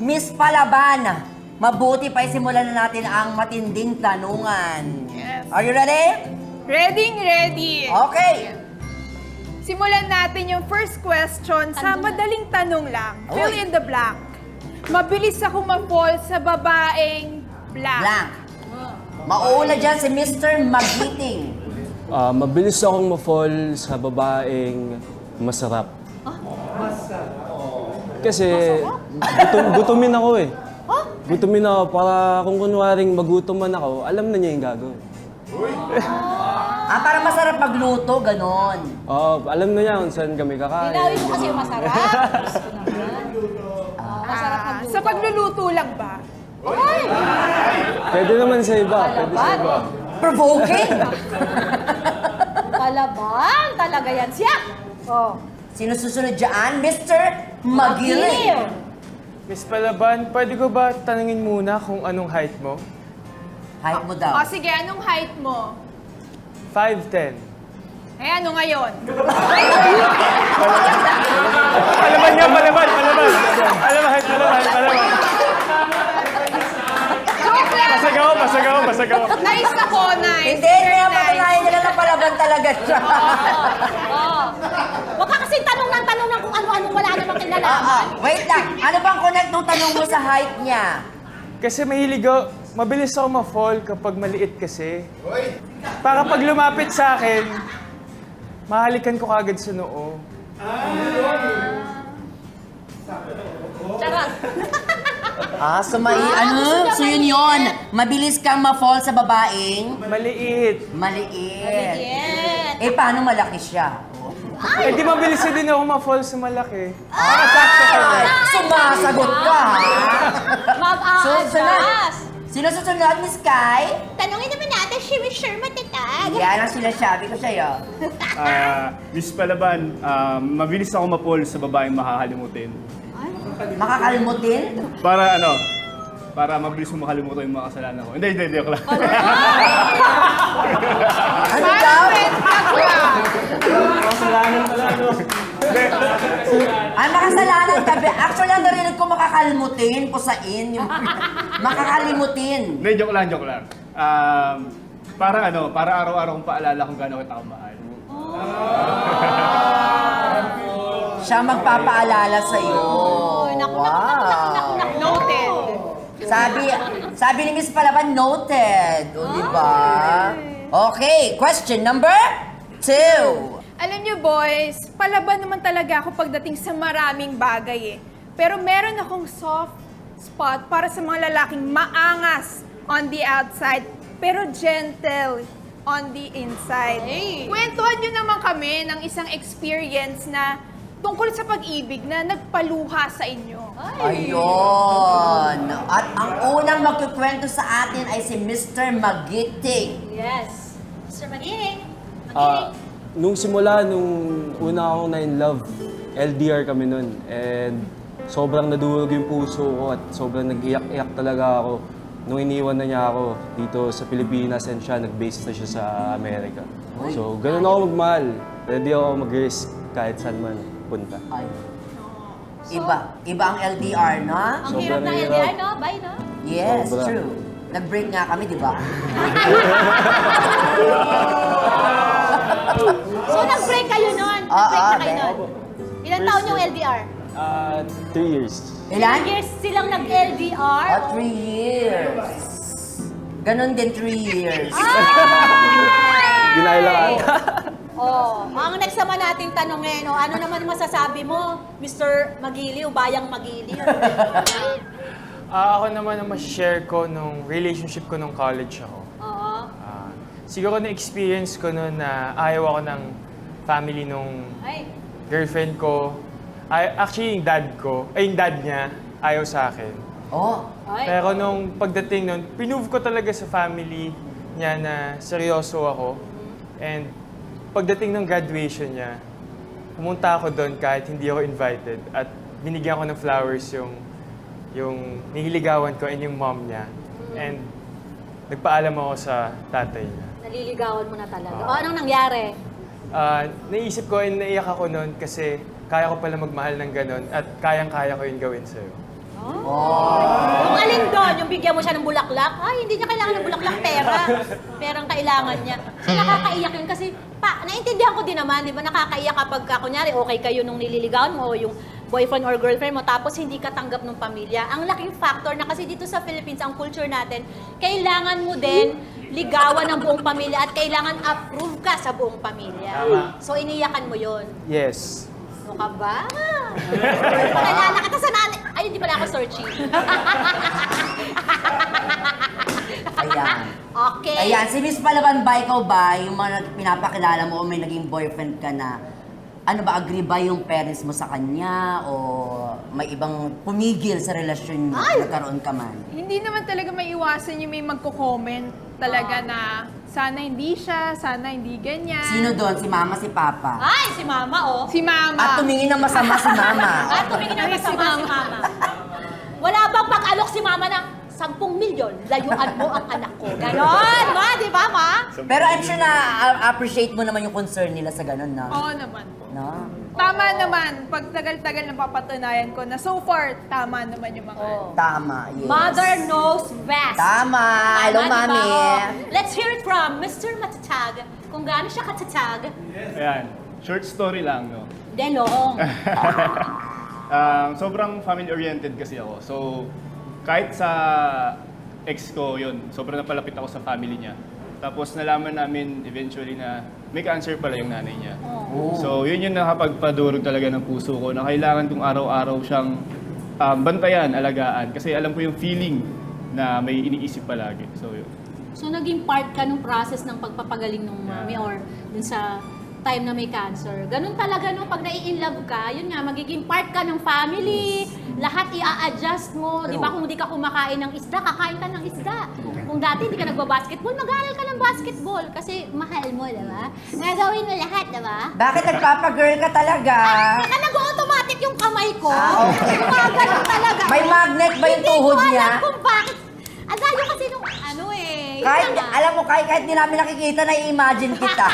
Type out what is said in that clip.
Miss Palaban, mabuti pa isimulan na natin ang matinding tanungan. Yes. Are you ready? Ready. Okay. Simulan natin yung first question sa madaling tanong lang. Fill Oy. in the blank. Mabilis ako ma-fall sa babaeng blank. Blank. Mauuna dyan si Mr. Magiting. Mabilis akong ma-fall sa babaeng masarap. Kasi gutumin ako eh. Gutumin ako para kung kunwaring magutom man ako, alam na niya yung gagawin. Para masarap magluto, ganon. Alam na niya kung saan kami kakain. Linawin mo kasi yung masarap. Gusto naman. Masarap magluto. Sa pagluluto lang ba? Ay! Pwede naman sa iba. Pwede sa iba. Provoking. Palaban! Talaga yan siya! Oh. Sino susunod dyan? Mr. Magiling. Miss Palaban, pwede ko ba tanungin muna kung anong height mo? Height mo O daw. sige, anong height mo? 5'10". Eh, ano ngayon? Palaban nga, palaban! Palaban! Joke lang! Pasagaw! Nice ako, nice. Hindi, Very kaya nice. patunayan nila na palaban talaga siya. Oh. Huwag ka kasi tanong ng kung ano-ano wala namang kinalaman. Wait lang. Ano bang connect nung tanong mo sa height niya? Kasi mabilis ako ma-fall kapag maliit kasi. Para pag lumapit sa akin, mahalikan ko kagad sa noo. Charot. So yun. Mabilis kang ma-fall sa babaeng Maliit. maliit. Yes. Eh, paano malaki siya? Eh di mabilis din ako ma-fall sa malaki. Ay, sumasagot ka, ha? Mab-a-adjust. Sino susunod, Miss Kai? Tanungin naman natin si Mr. Matatag. Yan ang sinasabi ko sa'yo. Miss Palaban, mabilis ako mapol sa babaeng makakalimutin. Makakalimutin? Para mabilis mo makalimutan yung mga kasalanan ko. Hindi, joke lang. Ano daw? Ay, makasalanan ka. Actually, ang narinig ko makakalimutin, pusain. Yung makakalimutin. Hindi, joke lang. Para araw-araw kong paalala kung gaano kita kamahal. Siya magpapaalala sa'yo. Naku. Noted. Sabi ni Miss Palaban, noted. O, di ba? Okay, question number 2. Alam niyo, boys, palaban naman talaga ako pagdating sa maraming bagay eh. Pero meron akong soft spot para sa mga lalaking maangas on the outside, pero gentle on the inside. Kwentuhan niyo naman kami ng isang experience na tungkol sa pag-ibig na nagpaluha sa inyo. Ayun. At ang unang magkukwento sa atin ay si Mr. Magiting. Yes. Mr. Magiling. Nung una akong na-in-love, LDR kami nun. And sobrang nadurog yung puso ko at sobrang nag-iyak-iyak talaga ako. Nung iniwan na niya ako dito sa Pilipinas and siya, nag-base na siya sa Amerika. So, ganun ako magmahal. Ready ako mag-risk kahit saan man punta. Ay. Iba ang LDR, no? Ang hirap ng Sobrang LDR, hirap. no? Bye, no? Yes, Sobra. true. Nag-break nga kami, di ba? So, nag-break kayo nun? Nag-break na kayo nun? Ilang taon yung LDR? 3 years. Ilan? Years silang nag-LDR? 3 years. Ganon din 3 years. Ginailangan. Ang next naman nating tanongin, ano naman masasabi mo, Mr. Magiliw, Bayang Magiliw? Ako naman ang share ko nung relationship ko nung college ako. Oo. Siguro na-experience ko noon na ayaw ako ng family nung Ay, girlfriend ko. Actually, yung dad niya, ayaw sa akin. Oh, ay. Pero nung pagdating nun, pinove ko talaga sa family niya na seryoso ako. And pagdating ng graduation niya, pumunta ako doon kahit hindi ako invited. At binigyan ko ng flowers yung nihiligawan ko and yung mom niya. And nagpaalam ako sa tatay niya. Naliligawan mo na talaga. O, anong nangyari? Naisip ko and naiyak ako noon kasi kaya ko pala magmahal ng ganon at kayang-kaya ko yung gawin sa'yo. oh. bigyan mo siya ng bulaklak, ay, hindi niya kailangan ng bulaklak, pera. Perang kailangan niya. So, nakakaiyak yun kasi, naiintindihan ko din naman, di ba, nakakaiyak kapag, kunyari, okay kayo nung nililigawan mo o yung boyfriend or girlfriend mo, tapos hindi ka tanggap ng pamilya. Ang laking factor na kasi dito sa Philippines, ang culture natin, kailangan mo din ligawan ng buong pamilya at kailangan approve ka sa buong pamilya. So, iniyakan mo yun. Yes. Ano ka ba? Pakilala kita sa nanay. Ay, hindi pala ako searching. Ayan. Okay. Ayan, si Miss Palaban ba, ikaw ba, yung mga pinapakilala mo o may naging boyfriend ka na, ano ba, agree ba yung parents mo sa kanya o may ibang pumigil sa relasyon mo, nagkaroon ka man? Hindi naman talaga may iwasan yung may magko-comment talaga na sana hindi siya, sana hindi ganyan. Sino doon? Si mama, si papa? Ay, si mama, oh. Si mama. At tumingin ng masama si mama. At tumingin na masama si mama. Wala bang pag-alok si mama ng 10 milyon, layuan mo ang anak ko. Ganon, ma, di ba, ma? Pero I'm sure na appreciate mo naman yung concern nila sa ganun, no? Oo naman po. No? Tama naman, pag tagal-tagal na papatunayan ko na so far, tama naman yung mga Oh. Tama, yes. Mother knows best. Tama. Hello, Tama, di ba? mami. Oh. Let's hear it from Mr. Matatag. Kung gaano siya katatag, Ayan, short story lang, no? then long. Sobrang family-oriented kasi ako. So, kahit sa ex ko yun, sobrang napalapit ako sa family niya. Tapos nalaman namin eventually na may cancer pala yung nanay niya. So, yun yung nakapagpadurog talaga ng puso ko na kailangan kong araw-araw siyang bantayan, alagaan. Kasi alam ko yung feeling na may iniisip palagi. So, yun. So, naging part ka nung process ng pagpapagaling ng mami or dun sa time na may cancer. Ganun talaga no, pag nai-inlove ka, yun nga, magiging part ka ng family, lahat i-a-adjust mo, di ba? Kung di ka kumakain ng isda, kakain ka ng isda. Kung dati hindi ka nagbabasketball, mag-aaral ka ng basketball kasi mahal mo, di ba? Gagawin mo lahat, di ba? Bakit nagpapagirl ka talaga? Saka nag-automatic yung kamay ko. Okay. Gumagano talaga. May magnet ba yung tuhod Hindi ko niya? alam kung bakit. Ang layo kasi nung ano eh. Yun Kahit, na nga. alam mo, kahit di namin nakikita, nai-imagine kita.